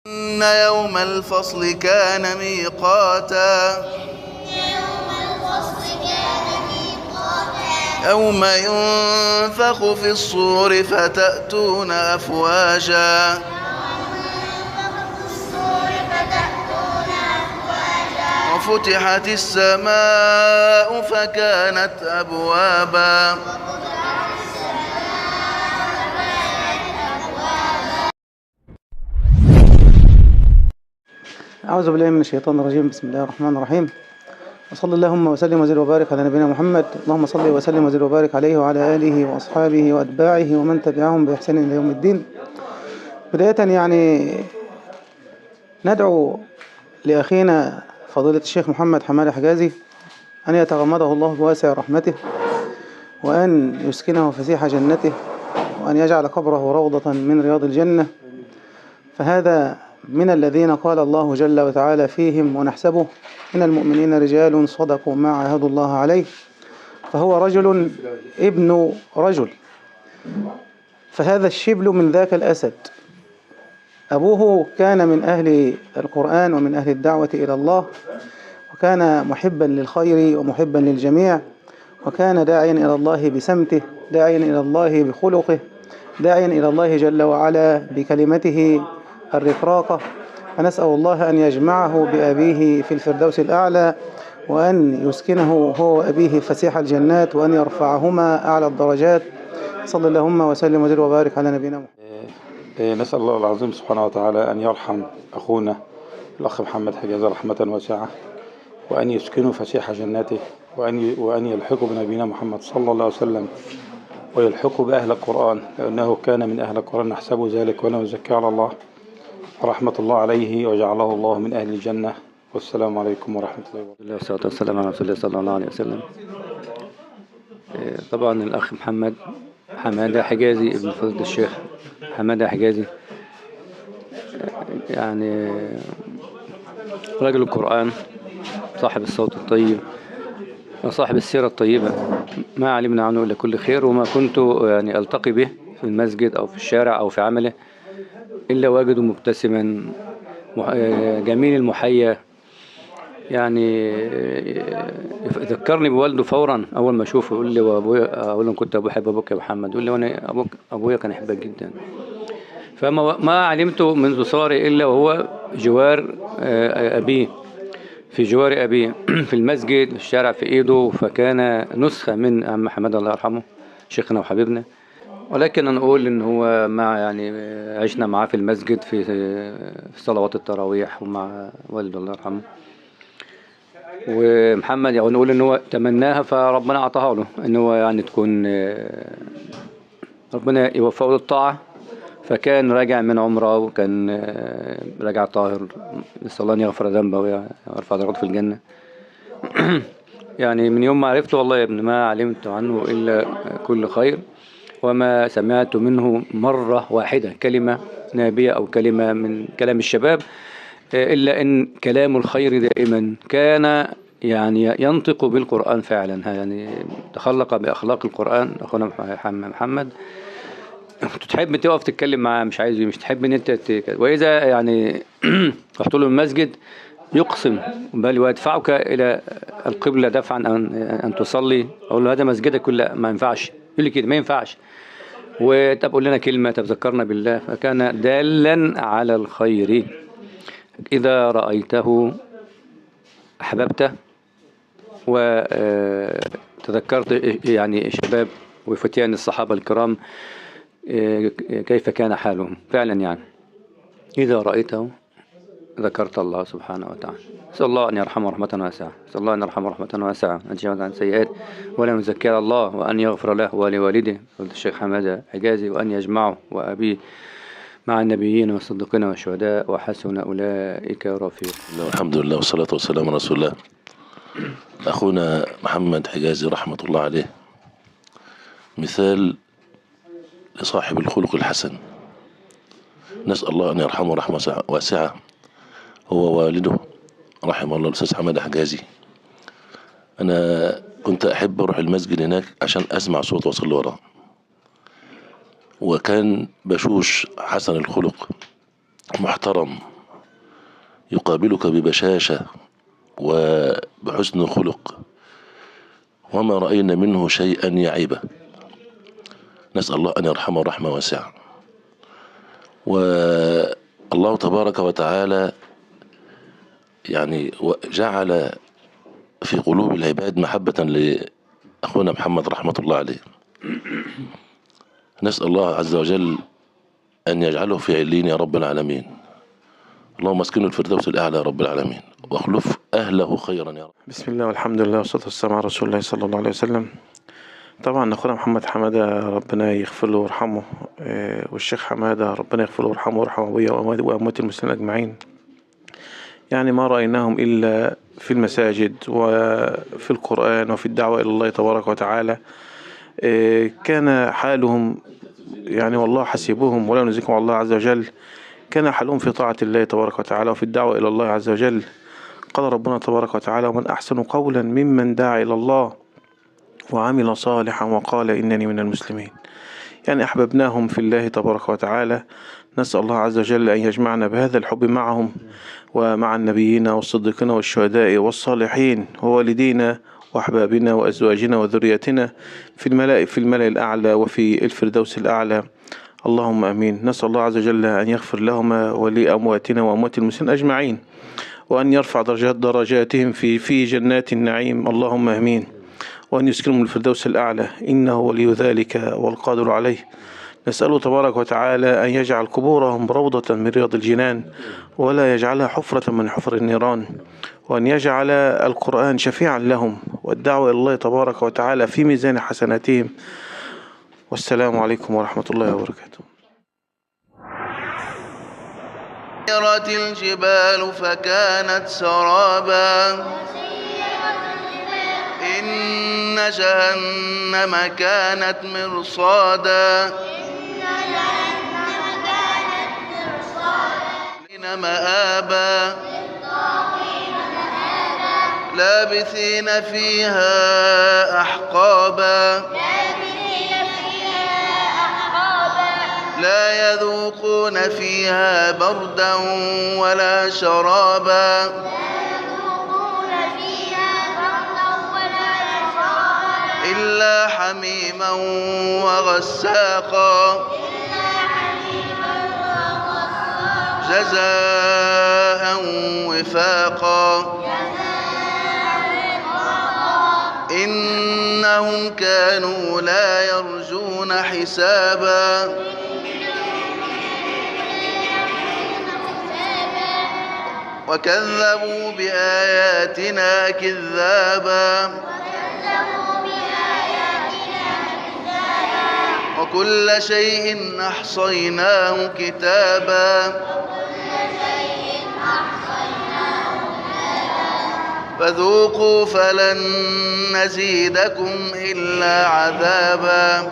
إن يوم الفصل كان ميقاتا يوم ينفخ في الصور فتأتون أفواجا وفتحت السماء فكانت أبوابا أعوذ بالله من الشيطان الرجيم. بسم الله الرحمن الرحيم. وصلى اللهم وسلم وزد وبارك على نبينا محمد. اللهم صل وسلم وزد وبارك عليه وعلى آله وأصحابه وأتباعه ومن تبعهم بإحسان إلى يوم الدين. بداية ندعو لأخينا فضيلة الشيخ محمد حمادة حجازي أن يتغمده الله بواسع رحمته، وأن يسكنه فسيح جنته، وأن يجعل قبره روضة من رياض الجنة. فهذا من الذين قال الله جل وتعالى فيهم: ونحسبه من المؤمنين رجال صدقوا ما عاهدوا الله عليه. فهو رجل ابن رجل، فهذا الشبل من ذاك الأسد. أبوه كان من أهل القرآن ومن أهل الدعوة إلى الله، وكان محبا للخير ومحبا للجميع، وكان داعيا إلى الله بسمته، داعيا إلى الله بخلقه، داعيا إلى الله جل وعلا بكلمته الرقراقة. فنسأل الله أن يجمعه بأبيه في الفردوس الأعلى، وأن يسكنه هو وأبيه فسيح الجنات، وأن يرفعهما أعلى الدرجات. صلى اللهم وسلم وزد وبارك على نبينا محمد. نسأل الله العظيم سبحانه وتعالى أن يرحم أخونا الأخ محمد حجازي رحمة واسعة، وأن يسكنه فسيح جناته، وأن يلحقه بنبينا محمد صلى الله عليه وسلم، ويلحقه بأهل القرآن، لأنه كان من أهل القرآن نحسبه ذلك ولا نزكي على الله. رحمة الله عليه وجعله الله من أهل الجنة. والسلام عليكم ورحمة الله وبركاته. والصلاة والسلام على رسول الله صلى الله عليه وسلم. طبعا الأخ محمد حمادة حجازي ابن فضيلة الشيخ حمادة حجازي يعني رجل القرآن، صاحب الصوت الطيب وصاحب السيرة الطيبة، ما علمنا عنه إلا كل خير، وما كنت يعني ألتقي به في المسجد أو في الشارع أو في عمله إلا واجده مبتسما جميل المحيا. يعني ذكرني بوالده فورا، أول ما أشوفه يقول لي: وأبويا، أقول له: كنت بحب أبوك يا محمد؟ يقول لي: وأنا أبويا كان يحبك جدا. فما علمته منذ صغري إلا وهو جوار أبيه، في جوار أبيه في المسجد، في الشارع، في إيده. فكان نسخة من عم حماد الله يرحمه، شيخنا وحبيبنا. ولكن أنا أقول إن هو يعني عشنا معاه في المسجد في صلوات التراويح ومع والده الله يرحمه. ومحمد يعني نقول إن هو تمناها فربنا أعطاها له، إن هو يعني تكون ربنا يوفقه للطاعة. فكان راجع من عمره، وكان راجع طاهر، نسأل الله أن يغفر ذنبه ويرفع درجته في الجنة. يعني من يوم ما عرفته والله يا ابن ما علمت عنه إلا كل خير، وما سمعت منه مرة واحدة كلمة نابية أو كلمة من كلام الشباب، إلا أن كلام الخير دائما كان يعني ينطق بالقرآن فعلا. يعني تخلق بأخلاق القرآن أخونا محمد. تحب تقف تتكلم معاه، مش عايز، مش تحب ان انت واذا يعني رحت له المسجد يقسم بل ويدفعك الى القبلة دفعا ان تصلي. اقول له: هذا مسجدك؟ لا ما ينفعش. يقول لي كده: ما ينفعش. وطب قول لنا كلمة، طب ذكرنا بالله. فكان دالا على الخير. اذا رأيته احببته، وتذكرت يعني شباب وفتيان الصحابة الكرام كيف كان حالهم فعلا. يعني إذا رأيته ذكرت الله سبحانه وتعالى. نسأل الله أن يرحمه رحمة واسعة، نسأل الله أن يرحمه رحمة واسعة، أن يجعل عن سيئات ولا نزكي على الله، وأن يغفر له ولوالده الشيخ حمادة حجازي، وأن يجمعه وأبيه مع النبيين والصديقين والشهداء، وحسن أولئك رفيقا. الحمد لله والصلاة والسلام على رسول الله. أخونا محمد حجازي رحمة الله عليه مثال لصاحب الخلق الحسن، نسأل الله أن يرحمه رحمة واسعة، هو والده رحمه الله الأستاذ حمادة حجازي. أنا كنت أحب أروح المسجد هناك عشان أسمع صوت وأصلي وراه، وكان بشوش حسن الخلق، محترم يقابلك ببشاشة وبحسن خلق، وما رأينا منه شيئا يعيبه. نسأل الله أن يرحمه رحمة واسعة. والله تبارك وتعالى يعني جعل في قلوب العباد محبة لأخونا محمد رحمة الله عليه. نسأل الله عز وجل أن يجعله في علين يا رب العالمين. اللهم اسكنه الفردوس الأعلى يا رب العالمين، واخلف أهله خيرا يا رب. بسم الله والحمد لله والصلاة والسلام على رسول الله صلى الله عليه وسلم. طبعا أخونا محمد حمادة ربنا يغفر له ويرحمه، والشيخ حمادة ربنا يغفر له ويرحمه ويرحم أبويا وأموات المسلمين أجمعين. يعني ما رأيناهم إلا في المساجد وفي القرآن وفي الدعوة إلى الله تبارك وتعالى. كان حالهم يعني والله حسيبهم ولا نزكم الله عز وجل، كان حالهم في طاعة الله تبارك وتعالى وفي الدعوة إلى الله عز وجل. قال ربنا تبارك وتعالى: ومن أحسن قولا ممن دعا إلى الله وعمل صالحا وقال إنني من المسلمين. يعني أحببناهم في الله تبارك وتعالى. نسأل الله عز وجل أن يجمعنا بهذا الحب معهم ومع النبيين والصديقين والشهداء والصالحين ووالدينا وأحبابنا وأزواجنا وذريتنا في الملأ الأعلى وفي الفردوس الأعلى. اللهم أمين. نسأل الله عز وجل أن يغفر لهما ولأمواتنا وأموات المسلمين أجمعين، وأن يرفع درجاتهم في جنات النعيم. اللهم أمين. وأن يسكنهم الفردوس الأعلى، إنه ولي ذلك والقادر عليه. نسأله تبارك وتعالى أن يجعل قبورهم روضة من رياض الجنان، ولا يجعلها حفرة من حفر النيران، وأن يجعل القرآن شفيعا لهم والدعوة إلى الله تبارك وتعالى في ميزان حسناتهم. والسلام عليكم ورحمة الله وبركاته. سيرت الجبال فكانت سرابا إن جهنم كانت مرصادا مآبا لابثين فيها أحقابا لا يذوقون فيها بردا ولا شرابا إلا حميما وغساقا جزاء وفاقا إنهم كانوا لا يرجون حسابا وكذبوا بآياتنا كذابا وكل شيء أحصيناه كتابا فذوقوا فلن نزيدكم إلا عذابا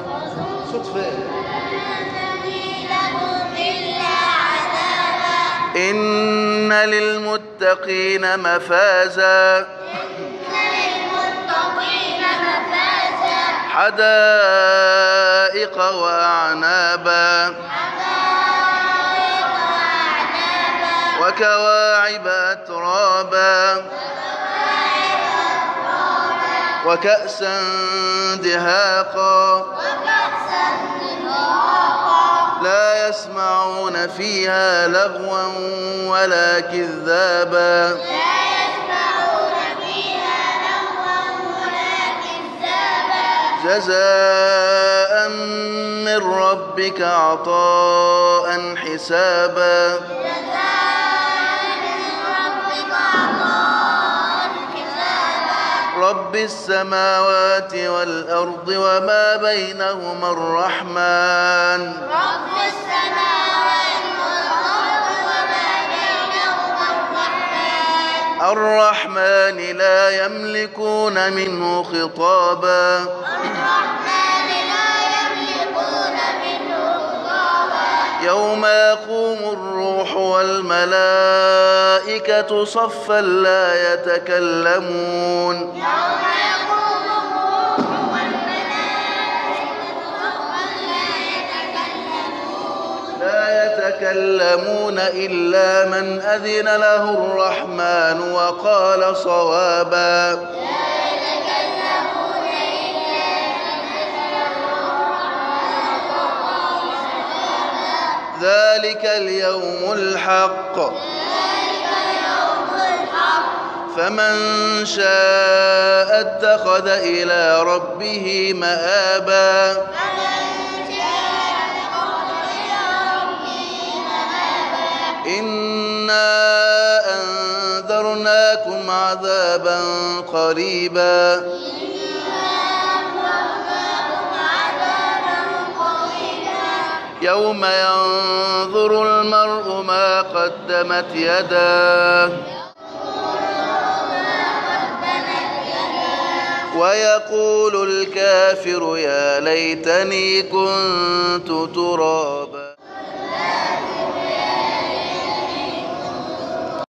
إن للمتقين مفازا حدائق وأعنابا وكواعب أترابا وكأسا دهاقا لا يسمعون فيها لغوا ولا كذابا جزاء من ربك عطاء حسابا رب السماوات والأرض وما بينهما الرحمن الرحمن لا يملكون منه خطابا يوم يقوم الروح والملائكة صفا لا يتكلمون لا يتكلمون إلا من أذن له الرحمن وقال صوابا. ذلك اليوم الحق فمن شاء اتخذ إلى ربه مآبا. إنا أنذرناكم عذابا قريبا يوم ينظر المرء ما قدمت يداه ويقول الكافر يا ليتني كنت ترابا.